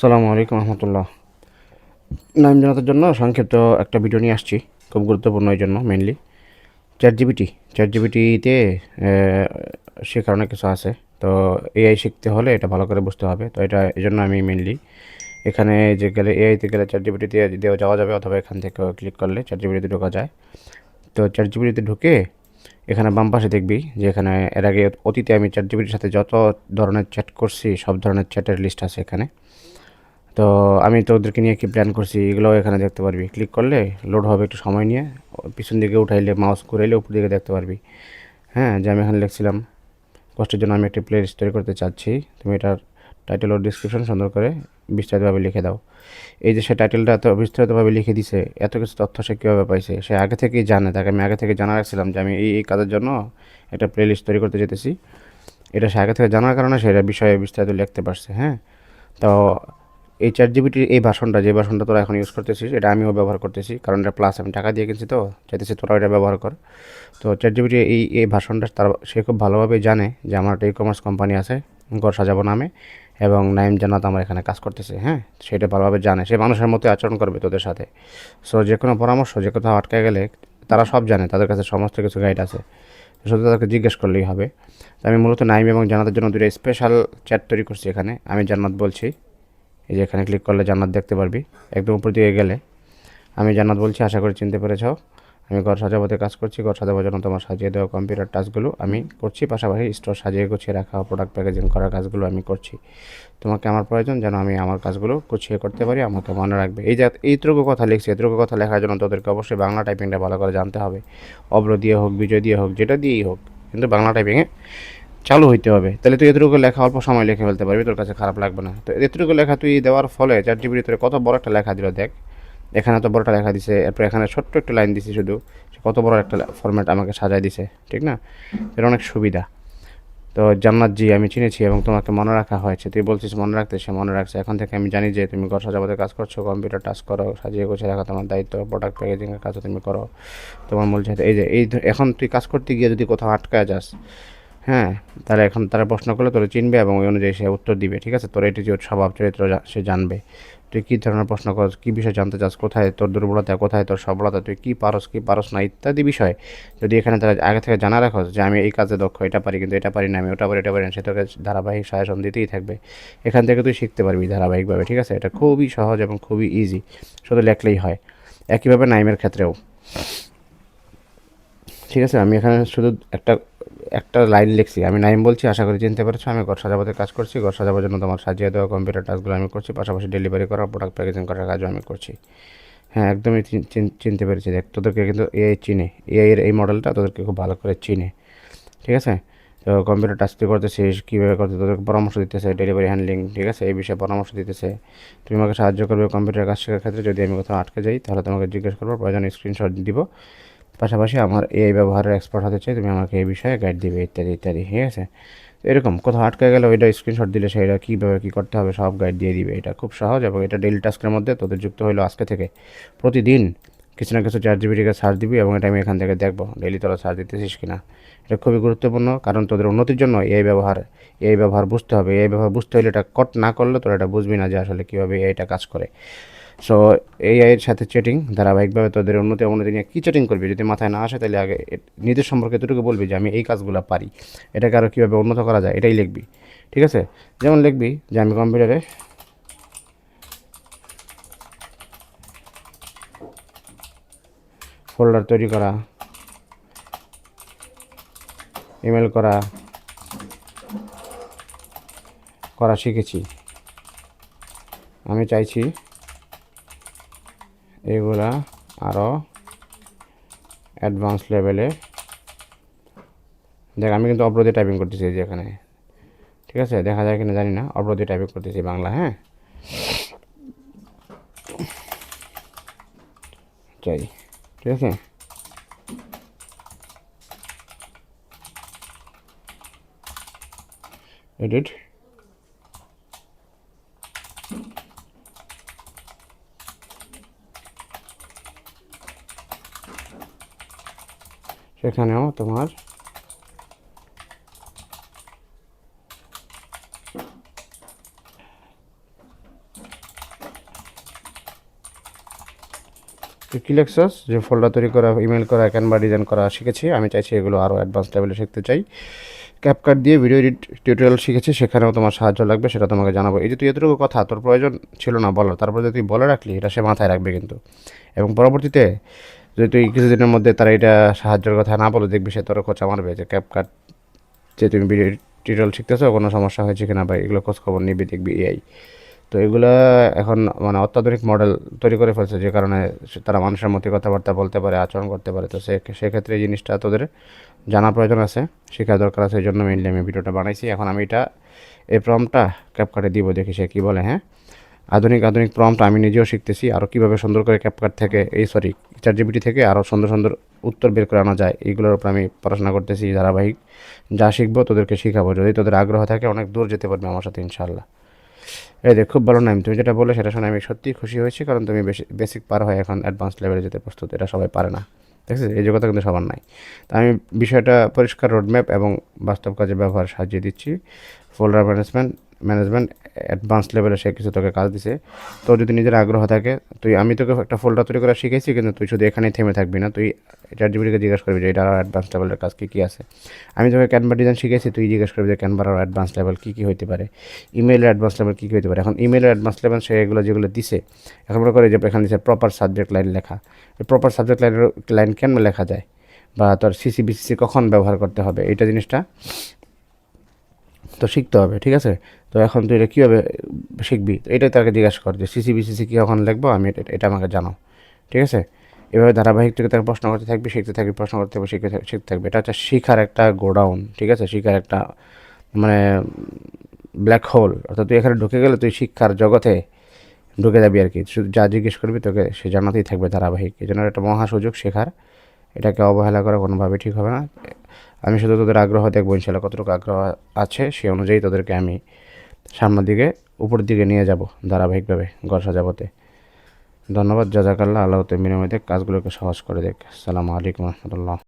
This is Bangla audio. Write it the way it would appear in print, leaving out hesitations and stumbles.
আসসালামু আলাইকুম রহমতুল্লাহ। নাম জানানোর জন্য সংক্ষিপ্ত একটা ভিডিও নিয়ে আসছি, খুব গুরুত্বপূর্ণ এই জন্য মেনলি। চ্যাট জিপিটিতে শেখার অনেক কিছু আছে। তো এআই শিখতে হলে এটা ভালো করে বুঝতে হবে। তো এটা এই জন্য আমি মেনলি এখানে যে গেলে এআইতে গেলে চ্যাট জিপিটিতে দিয়েও যাওয়া যাবে, অথবা এখান থেকে ক্লিক করলে চ্যাট জিপিটিতে ঢোকা যায়। তো চ্যাট জিপিটিতে ঢুকে এখানে বাম পাশে দেখবি যে এখানে এর আগে অতীতে আমি চ্যাট জিপিটির সাথে যত ধরনের চ্যাট করছি সব ধরনের চ্যাটের লিস্ট আছে এখানে। তো আমি তো ওদেরকে নিয়ে কি প্ল্যান করছি এগুলোও এখানে দেখতে পারবি। ক্লিক করলে লোড হবে, একটু সময় নিয়ে পিছন দিকে উঠাইলে মাউস ঘুরাইলে উপর দিকে দেখতে পারবি। হ্যাঁ, যে আমি এখানে লিখছিলাম কষ্টের জন্য আমি একটি প্লে লিস্ট তৈরি করতে চাচ্ছি, তুমি এটার টাইটেল ও ডিসক্রিপশন সুন্দর করে বিস্তারিতভাবে লিখে দাও। এই যে সে টাইটেলটা এত বিস্তারিতভাবে লিখে দিছে, এত কিছু তথ্য সে কীভাবে পাইছে? সে আগে থেকেই জানে, তাকে আমি আগে থেকে জানা রাখছিলাম যে আমি এই কাজের জন্য একটা প্লে লিস্ট তৈরি করতে যেতেছি। এটা সে আগে থেকে জানার কারণে সে এটা বিষয়ে বিস্তারিত লিখতে পারছে। হ্যাঁ, তো এই চ্যাট জিপিটির এই ভাষণটা, যে ভাষণটা তোরা এখন ইউজ করতেছিস, এটা আমিও ব্যবহার করতেছি, কারণ এটা প্লাস আমি টাকা দিয়ে কিনছি, তো চাইতেছি তোরা এটা ব্যবহার কর। তো চ্যাট জিপিটি এই ভাষণটা তার সে খুব ভালোভাবেই জানে যে আমার একটা ই কমার্স কোম্পানি আছে ঘর সাজাবো নামে, এবং নাইম জান্নাত আমার এখানে কাজ করতেছে। হ্যাঁ, সেটা ভালোভাবে জানে, সে মানুষের মতো আচরণ করবে তোদের সাথে। সো যে কোনো পরামর্শ, যে কোথাও আটকে গেলে তারা সব জানে, তাদের কাছে সমস্ত কিছু গাইড আছে, শুধু তাদেরকে জিজ্ঞেস করলেই হবে। তো আমি মূলত নাইম এবং জান্নাতের জন্য দুটো স্পেশাল চ্যাট তৈরি করছি এখানে। আমি জান্নাত বলছি, এই যে এখানে ক্লিক করলে জান্নাত দেখতে পারবি। একদম উপর দিকে গেলে আমি জান্নাত বলছি, আশা করি চিনতে পেরেছ। আমি ঘর সাজাবোতে কাজ করছি, ঘর সাজাবার জন্য তোমার সাজিয়ে দেওয়া কম্পিউটার টাস্কগুলো আমি করছি, পাশাপাশি স্টোর সাজিয়ে গুছিয়ে রাখা, প্রোডাক্ট প্যাকেজিং করার কাজগুলো আমি করছি। তোমাকে আমার প্রয়োজন যেন আমি আমার কাজগুলো গুছিয়ে করতে পারি, আমাকে মনে রাখবে। এই যে এইটুকু কথা লিখছি, এটুকু কথা লেখার জন্য তোদেরকে অবশ্যই বাংলা টাইপিংটা ভালো করে জানতে হবে। অব্র দিয়ে হোক, বিজয় দিয়ে হোক, যেটা দিয়েই হোক, কিন্তু বাংলা টাইপিংয়ে চালু হইতে হবে। তাহলে তুই এতটুকু লেখা অল্প সময় লিখে ফেলতে পারবি, তোর কাছে খারাপ লাগবে না। তো এতটুকু লেখা তুই দেওয়ার ফলে চ্যাট জিপিটি তোর কত বড় একটা লেখা দিল দেখ। এখানে এত বড়টা লেখা দিছে, এরপর এখানে ছোট্ট একটা লাইন দিছি শুধু, সে কত বড় একটা ফরম্যাট আমাকে সাজায় দিছে, ঠিক না? এটা অনেক সুবিধা। তো জান্নাত জি আমি চিনেছি এবং তোমাকে মনে রাখা হয়েছে, তুই বলছিস মনে রাখতে, সে মনে রাখছে। এখন থেকে আমি জানি যে তুমি ঘর সাজাবাতে কাজ করছো, কম্পিউটার টাস্ক করো, সাজিয়ে গোছিয়ে রাখা তোমার দায়িত্ব, প্রোডাক্ট প্যাকেজিংয়ের কাজও তুমি করো। তোমার মূল চাহিদা এই যে এখন তুই কাজ করতে গিয়ে যদি কোথাও আটকায় যাস, হ্যাঁ, তাহলে এখন তারা প্রশ্ন করলে তোরা চিনবে এবং ওই অনুযায়ী সে উত্তর দিবে। ঠিক আছে, তোর এটি যে স্বভাব চরিত্র সে জানবে। তুই কী ধরনের প্রশ্ন করছ, কী বিষয় জানতে চাস, কোথায় তোর দুর্বলতা, কোথায় তোর সবলতা, তুই কী পারস না ইত্যাদি বিষয় যদি এখানে তারা আগে থেকে জানা রাখো যে আমি এই কাজে দক্ষ, এটা পারি কিন্তু এটা পারি না, আমি ওটা পারি এটা পারি না, সে তোকে ধারাবাহিক সাজেশন দিতেই থাকবে। এখান থেকে তুই শিখতে পারবি ধারাবাহিকভাবে। ঠিক আছে, এটা খুবই সহজ এবং খুবই ইজি, শুধু লেখলেই হয়। একইভাবে নাইমের ক্ষেত্রেও। ঠিক আছে, আমি এখানে শুধু একটা একটা লাইন লিখছি, আমি নাইম বলছি, আশা করি চিনতে পেরেছো। আমি ঘর সাজাবাতে কাজ করছি, ঘর সাজাবার জন্য তোমার সাজিয়ে দেওয়া কম্পিউটার টাস্কগুলো আমি করছি, পাশাপাশি ডেলিভারি করা, প্রোডাক্ট প্যাকেজিং করার কাজও আমি করছি। হ্যাঁ, একদমই চিনতে পেরেছি। দেখ, তোদেরকে কিন্তু এআই চিনে, এআই এর এই মডেলটা তোদেরকে খুব ভালো করে চিনে। ঠিক আছে, তো কম্পিউটার টাস্ক তুই করতেছিস, কীভাবে করতে তোদেরকে পরামর্শ দিতেছে, ডেলিভারি হ্যান্ডলিং, ঠিক আছে, এই বিষয়ে পরামর্শ দিতেছে। তুমি আমাকে সাহায্য করবে কম্পিউটার কাজ শেখার ক্ষেত্রে, যদি আমি কোথাও আটকে যাই তাহলে তোমাকে জিজ্ঞেস করবো, প্রয়োজন স্ক্রিনশট দিব। পাশাপাশি আমার এআই ব্যবহারের এক্সপার্ট হতে চাই, তুমি আমাকে এই বিষয়ে গাইড দিবে, ইত্যাদি ইত্যাদি। ঠিক আছে, তো এরকম কোথাও আটকে গেলে ওইটা স্ক্রিনশট দিলে সেটা কীভাবে কী করতে হবে সব গাইড দিয়ে দিবে। এটা খুব সহজ এবং এটা ডেইলি টাস্কের মধ্যে তোদের যুক্ত হলো আজকে থেকে। প্রতিদিন কিছু না কিছু চ্যাট জিপিটিকে সার্চ দিবি এবং এটা আমি এখান থেকে দেখবো ডেইলি তোরা সার্চ দিতেছিস কিনা। এটা খুবই গুরুত্বপূর্ণ, কারণ তোদের উন্নতির জন্য এই ব্যবহার বুঝতে হবে। এই ব্যবহার বুঝতে হলে এটা না করলে তোরা এটা বুঝবি না যে আসলে কীভাবে এইটা কাজ করে। সো এআইয়ের সাথে চ্যাটিং ধারাবাহিকভাবে তোদের অবনতি নিয়ে কী চ্যাটিং করবি যদি মাথায় না আসে, তাহলে আগে নিজের সম্পর্কে এতটুকু বলবি যে আমি এই কাজগুলো পারি, এটাকে আরও কীভাবে উন্নত করা যায় এটাই লিখবি। ঠিক আছে, যেমন লিখবি যে আমি কম্পিউটারে ফোল্ডার তৈরি করা, ইমেল করা করা শিখেছি। আমি চাইছি এগুলা আরও অ্যাডভান্স লেভেলে। দেখ, আমি কিন্তু অব্র দিয়ে টাইপিং করতেছি যে এখানে। ঠিক আছে, দেখা যায় কিনা জানি না, অব্র দিয়ে টাইপিং করতেছি বাংলা। হ্যাঁ, চাই। ঠিক আছে, এডিট। সেখানেও তোমার তুই কী লিখছস যে ফোল্ডার তৈরি করা, ইমেল করা, ক্যানভা ডিজাইন করা শিখেছি, আমি চাইছি এগুলো আরও অ্যাডভান্স লেভেলে শিখতে চাই। ক্যাপকাট দিয়ে ভিডিও এডিট টিউটোরিয়াল শিখেছি, সেখানেও তোমার সাহায্য লাগবে, সেটা তোমাকে জানাবো। এই যে তুই এতটুকু কথা তোর প্রয়োজন ছিল না বলার, তারপরে যদি তুই বলে রাখলি, এটা সে মাথায় রাখবে কিন্তু। এবং পরবর্তীতে যদি তুই কিছুদিনের মধ্যে তারা এটা সাহায্যের কথা না বলে, দেখবি সে তোর খোঁচা মারবে যে ক্যাপকাট যে তুমি ভিডিও টিউটোরিয়াল শিখতেছো, কোনো সমস্যা হয়েছে কিনা বা এগুলো খোঁজ খবর নিবি, দেখবি এআই। তো এগুলা এখন মানে অত্যাধুনিক মডেল তৈরি করে ফেলছে, যে কারণে তারা মানুষের মধ্যে কথাবার্তা বলতে পারে, আচরণ করতে পারে। তো সেক্ষেত্রে এই জিনিসটা তোদের জানা প্রয়োজন আছে, শেখা দরকার আছে। এই জন্য মেনলি আমি ভিডিওটা বানাইছি। এখন আমি এই প্রম্পটটা ক্যাপকাটে দিব, দেখি সে কী বলে। হ্যাঁ, আধুনিক প্রম্পট আমি নিজেও শিখতেছি, আরও কীভাবে সুন্দর করে ক্যাপকাট থেকে চ্যাটজিপিটি থেকে আরও সুন্দর সুন্দর উত্তর বের করে আনা যায়, এইগুলোর উপর আমি পড়াশোনা করতেছি ধারাবাহিক। যা শিখবো তোদেরকে শিখাবো, যদি তোদের আগ্রহ থাকে অনেক দূর যেতে পারবে আমার সাথে ইনশাল্লাহ। এই দেখ, খুব ভালো নাম, তুমি যেটা বলে সেটা শুনে আমি সত্যিই খুশি হয়েছি, কারণ তুমি বেসিক পার হয় এখন অ্যাডভান্স লেভেলে যেতে প্রস্তুত। এটা সবাই পারে না, দেখছিস, এই যোগ্যতা কিন্তু সবার নাই। তা আমি বিষয়টা পরিষ্কার রোডম্যাপ এবং বাস্তব কাজে ব্যবহার সাজিয়ে দিচ্ছি। ফোল্ডার ম্যানেজমেন্ট অ্যাডভান্স লেভেলে সে কিছু তোকে কাজ দিছে। তোর যদি নিজের আগ্রহ থাকে, আমি তোকে একটা ফোল্ডার তৈরি করা শিখেছি, কিন্তু তুই শুধু এখানেই থেমে থাকবি না, তুই চ্যাটজিপিটিকে জিজ্ঞেস করবি যে এটা আরও অ্যাডভান্স লেভেলের কাজ কী কী আছে। আমি তোকে ক্যানভা ডিজাইন শিখেছি, তুই জিজ্ঞেস করবি যে ক্যানভার আরও অ্যাডভান্স লেভেল কী কী হইতে পারে, ইমেলের অ্যাডভান্স লেভেল কী কী হইতে পারে। এখন ইমেলের অ্যাডভান্স লেভেল সে যেগুলো দিছে, এখন মনে করে যে এখানে দিচ্ছে প্রপার সাবজেক্ট লাইন লেখা। এই প্রপার সাবজেক্ট লাইন কেন লেখা যায়, বা তোর সিসি কখন ব্যবহার করতে হবে, এইটা জিনিসটা তো শিখতে হবে, ঠিক আছে? তো এখন তুই এটা কীভাবে শিখবি, এটাই তাকে জিজ্ঞাসা কর যে সিসি কখন লিখবো, আমি এটা আমাকে জানাও, ঠিক আছে? এভাবে ধারাবাহিক থেকে তাকে প্রশ্ন করতে থাকবি, শিখতে থাকবি, প্রশ্ন করতে থাকবি, শিখতে থাকবি। এটা হচ্ছে শিখার একটা গোডাউন, ঠিক আছে? শিখার একটা মানে ব্ল্যাক হোল। অর্থাৎ তুই এখানে ঢুকে গেলে তুই শিক্ষার জগতে ঢুকে যাবি আর কি। শুধু যা জিজ্ঞেস করবি তোকে সে জানাতেই থাকবে ধারাবাহিক। এই জন্য একটা মহা সুযোগ শেখার, এটাকে অবহেলা করা কোনোভাবে ঠিক হবে না। আমি শুধু তোদের আগ্রহ দেখবো ইনশাল্লাহ, কতটুকু আগ্রহ আছে সে অনুযায়ী তোদেরকে আমি সামনের দিকে উপরের দিকে নিয়ে যাব ধারাবাহিকভাবে ঘর সাজাবতে। ধন্যবাদ, জাজাকাল্লাহ। আল্লাহ বিনিময়ে কাজগুলোকে সহজ করে দেখ। আসসালামু আলাইকুম রহমতুল্লাহ।